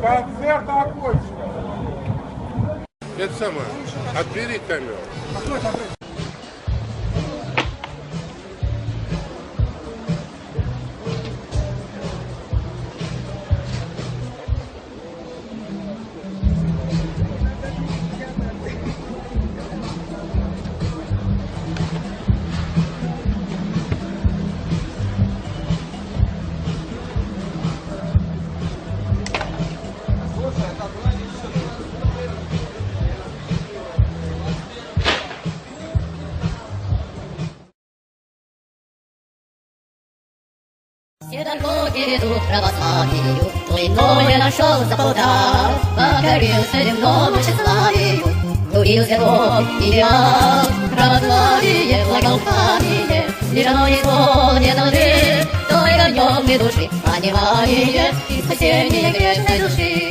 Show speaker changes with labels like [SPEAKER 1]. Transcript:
[SPEAKER 1] Концерт окончен.
[SPEAKER 2] Это самое. Отбери камеру.
[SPEAKER 3] Все дороги идут православию, то иное нашел за полтав, покорился земному тщеславию, турил святов идеал, православие, благоухание, лишь оно исполнено лжи, только в нем и души понимание и спасение грешной души.